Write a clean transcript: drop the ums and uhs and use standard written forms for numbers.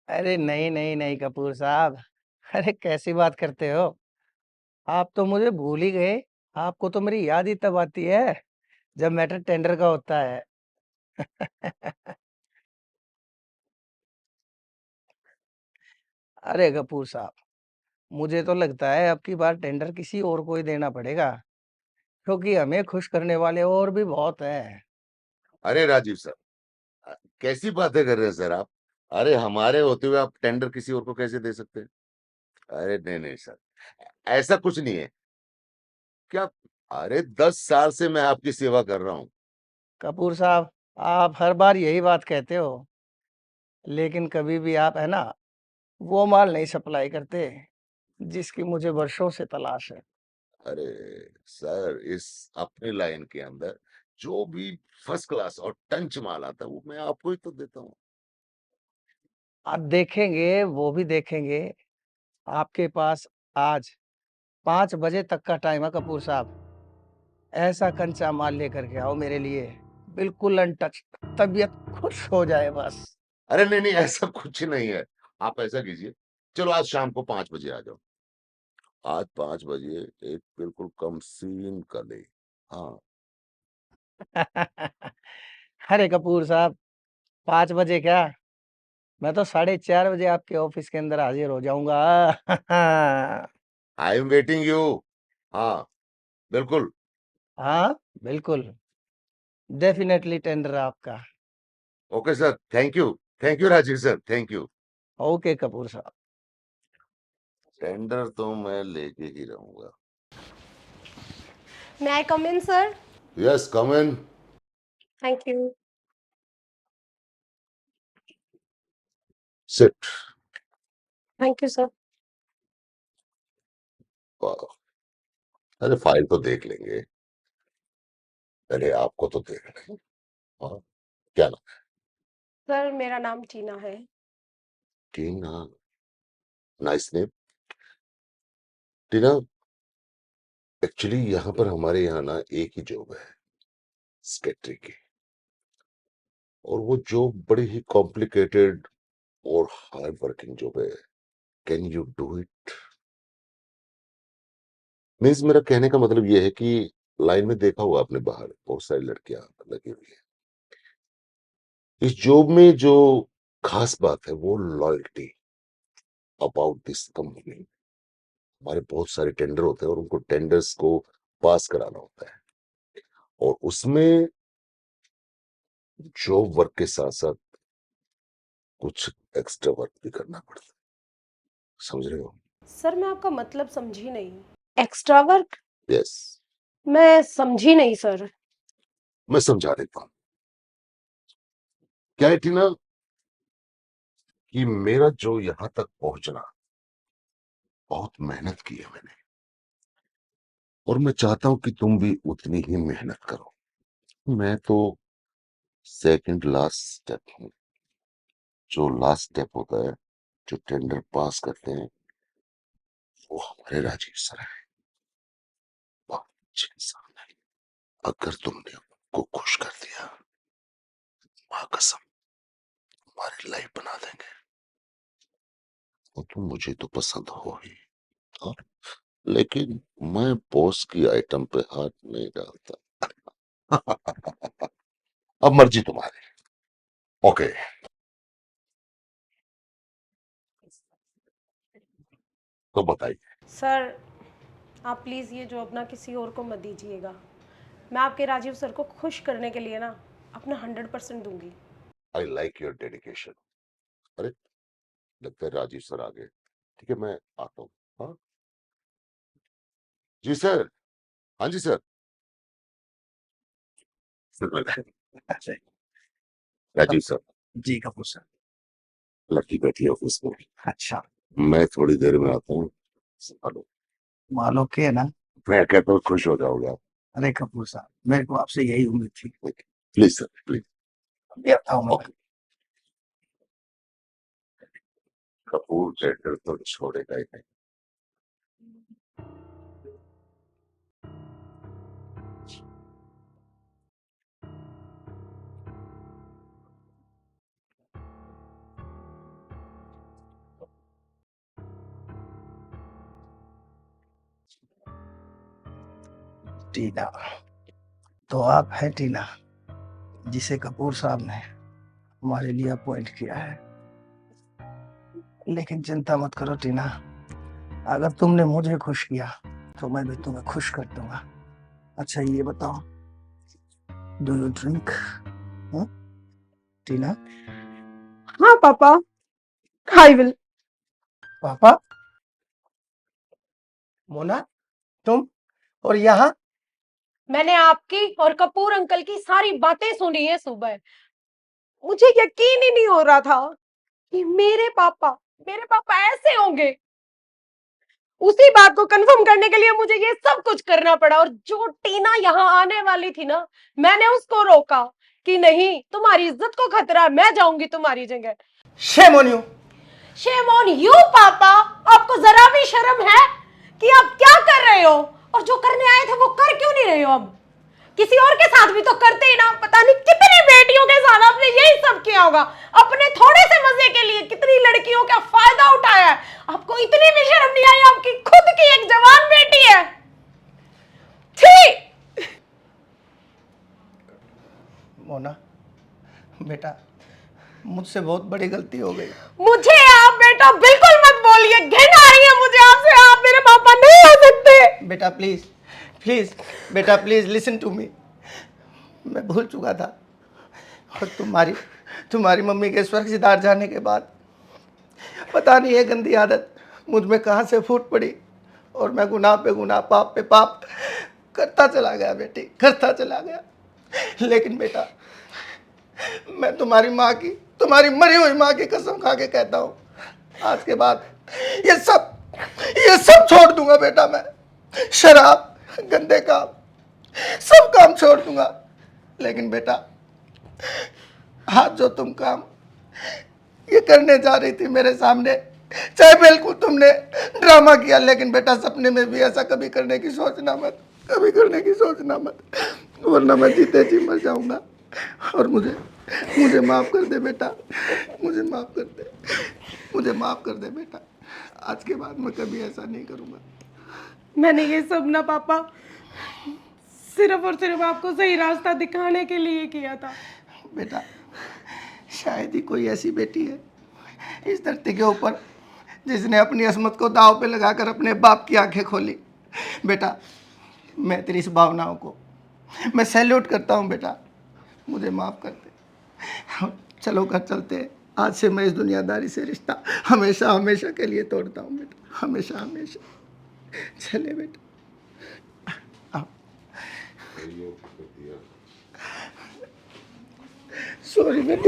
अरे नहीं नहीं नहीं कपूर साहब। अरे कैसी बात करते हो? आप तो मुझे भूल ही गए। आपको तो मेरी याद ही तब आती है जब मैटर टेंडर का होता है। अरे कपूर साहब, मुझे तो लगता है अब की बार टेंडर किसी और को ही देना पड़ेगा, क्योंकि हमें खुश करने वाले और भी बहुत हैं। अरे राजीव सर, कैसी बातें कर रहे हैं सर आप? अरे हमारे होते हुए आप टेंडर किसी और को कैसे दे सकते हैं? अरे नहीं नहीं सर, ऐसा कुछ नहीं है। क्या? अरे 10 साल से मैं आपकी सेवा कर रहा हूँ। कपूर साहब, आप हर बार यही बात कहते हो, लेकिन कभी भी आप है ना, वो माल नहीं सप्लाई करते जिसकी मुझे वर्षों से तलाश है। अरे सर, इस अपनी लाइन के अंदर जो भी फर्स्ट क्लास और टंच माल आता है वो मैं आपको ही तो देता हूँ। आप देखेंगे, वो भी देखेंगे। आपके पास आज 5 बजे तक का टाइम है कपूर साहब। ऐसा कंचा माल लेकर के आओ मेरे लिए, बिल्कुल अनटच्ड, तबीयत खुश हो जाए बस। अरे नहीं नहीं, ऐसा कुछ नहीं है। आप ऐसा कीजिए, चलो आज शाम को 5 बजे आ जाओ। आज 5 बजे एक बिल्कुल कम सीन कर ले। हाँ। अरे कपूर साहब, 5 बजे क्या, मैं तो 4:30 बजे आपके ऑफिस के अंदर हाजिर हो जाऊंगा। I am waiting you. हाँ, बिल्कुल। हाँ, बिल्कुल, डेफिनेटली टेंडर आपका। Okay sir, thank you Rajeev sir, thank you. Okay Kapoor साहब। टेंडर तो मैं लेके ही रहूंगा। May I come in, sir? Yes, come in. Thank you. Sit. Thank you, sir. अरे फाइल तो देख लेंगे, पहले आपको तो देख लें। हाँ, क्या नाम? सर, मेरा नाम टीना है। टीना, नाइस नेम। टीना, एक्चुअली यहाँ पर हमारे यहाँ ना एक ही जॉब है, सेक्रेटरी की। और वो जॉब बड़ी ही कॉम्प्लिकेटेड और हार्ड वर्किंग जॉब है। Can you do it? Means मेरा कहने का मतलब ये है कि लाइन में देखा हुआ आपने, बाहर बहुत सारी लड़कियां लगी हुई है। इस जॉब में जो खास बात है वो लॉयल्टी अबाउट दिस कंपनी। हमारे बहुत सारे टेंडर होते हैं और उनको टेंडर्स को पास कराना होता है, और उसमें जॉब वर्क के साथ साथ कुछ एक्स्ट्रा वर्क भी करना पड़ता है। समझ रहे हो? सर, मैं आपका मतलब समझी नहीं। Extra work? यस। मैं समझी नहीं, सर। मैं समझा देता हूँ। क्या है टीना, कि मेरा जो यहां तक पहुंचना, बहुत मेहनत की है मैंने, और मैं चाहता हूं कि तुम भी उतनी ही मेहनत करो। मैं तो सेकंड लास्ट स्टेप हूँ। जो लास्ट स्टेप होता है, जो टेंडर पास करते हैं, वो हमारे राजीव सर है। बहुत अच्छे इंसान है। अगर तुमने उनको खुश कर दिया, माँ कसम, तुम्हारी लाइफ बना देंगे। और तुम मुझे तो पसंद हो ही। हाँ? लेकिन मैं बॉस की आइटम पे हाथ नहीं डालता। अब मर्जी तुम्हारी। ओके। तो बताइए। सर, आप प्लीज़ ये जॉब ना किसी और को मत दीजिएगा। मैं आपके राजीव सर को खुश करने के लिए ना अपना 100% दूंगी। I like your dedication. अरे, लगता है राजीव सर आ गए। ठीक है, मैं आता हूँ। हाँ जी सर। हाँ जी सर। अच्छा, राजीव सर, जी कपूर साहब। लड़की बैठी है ऑफिस में। अच्छा, मैं थोड़ी देर में आता हूँ। हेलो। मानो के है ना। मैं कहता हूँ खुश हो जाओगे आप। अरे कपूर साहब, मेरे को आपसे यही उम्मीद थी। Please sir, please. अभी आता हूँ मैं। ओके। कपूर टेंडर तो छोड़ेगा ही नहीं। टीना, तो आप हैं टीना, जिसे कपूर साहब ने हमारे लिए अपॉइंट किया है। लेकिन चिंता मत करो टीना, अगर तुमने मुझे खुश किया तो मैं भी तुम्हें खुश कर दूंगा। अच्छा ये बताओ, डू यू ड्रिंक? टीना? हाँ पापा, आई विल। पापा? मोना, तुम? और यहाँ? मैंने आपकी और कपूर अंकल की सारी बातें सुनी है सुबह। मुझे यकीन ही नहीं हो रहा था कि मेरे पापा ऐसे होंगे। उसी बात को कंफर्म करने के लिए मुझे ये सब कुछ करना पड़ा, और जो टीना यहाँ आने वाली थी ना, मैंने उसको रोका कि नहीं, तुम्हारी इज्जत को खतरा है, मैं जाऊंगी तुम्हारी जगह। Shame on you. Shame on you पापा, आपको जरा भी शर्म है कि आप क्या कर रहे हो? और जो करने आए थे वो कर क्यों नहीं रहे हो? अब किसी और के साथ भी तो करते ही ना। पता नहीं कितनी बेटियों के साथ आपने यही सब किया होगा। अपने थोड़े से मजे के लिए कितनी लड़कियों का फायदा उठाया है। आपको इतनी भी शर्म नहीं आई? आपकी खुद की एक जवान बेटी है। थी। मोना बेटा, मुझसे बहुत बड़ी गलती हो गई। मुझे आप बेटा बिल्कुल मत बोलिए, घृणा आ रही है मुझे आपसे। आप मेरे पापा नहीं हो सकते। बेटा प्लीज, प्लीज बेटा प्लीज लिसन टू मी। मैं भूल चुका था, और तुम्हारी मम्मी के स्वर्ग सिधार जाने के बाद पता नहीं ये गंदी आदत मुझ में कहाँ से फूट पड़ी, और मैं गुनाह पे गुनाह, पाप पे पाप करता चला गया बेटी, करता चला गया। लेकिन बेटा, मैं तुम्हारी मरी हुई माँ की कसम खा के कहता हूँ, आज के बाद ये सब छोड़ दूंगा बेटा। मैं शराब, गंदे काम, सब काम छोड़ दूंगा। लेकिन बेटा, आज जो तुम काम ये करने जा रही थी मेरे सामने, चाहे बिल्कुल तुमने ड्रामा किया, लेकिन बेटा सपने में भी ऐसा कभी करने की सोचना मत, कभी करने की सोचना मत, वरना मैं जीते जी मर जाऊंगा। और मुझे माफ कर दे बेटा, मुझे माफ कर दे, मुझे माफ कर दे बेटा। आज के बाद मैं कभी ऐसा नहीं करूंगा। मैंने ये सब ना पापा सिर्फ और सिर्फ आपको सही रास्ता दिखाने के लिए किया था। बेटा, शायद ही कोई ऐसी बेटी है इस धरती के ऊपर जिसने अपनी असमत को दांव पे लगाकर अपने बाप की आंखें खोली। बेटा, मैं तेरी इस भावनाओं को मैं सैल्यूट करता हूँ बेटा, मुझे माफ़ कर दे। चलो घर चलते हैं। आज से मैं इस दुनियादारी से रिश्ता हमेशा हमेशा के लिए तोड़ता हूँ बेटा, हमेशा हमेशा। चले बेटा, आओ। सॉरी बेटा।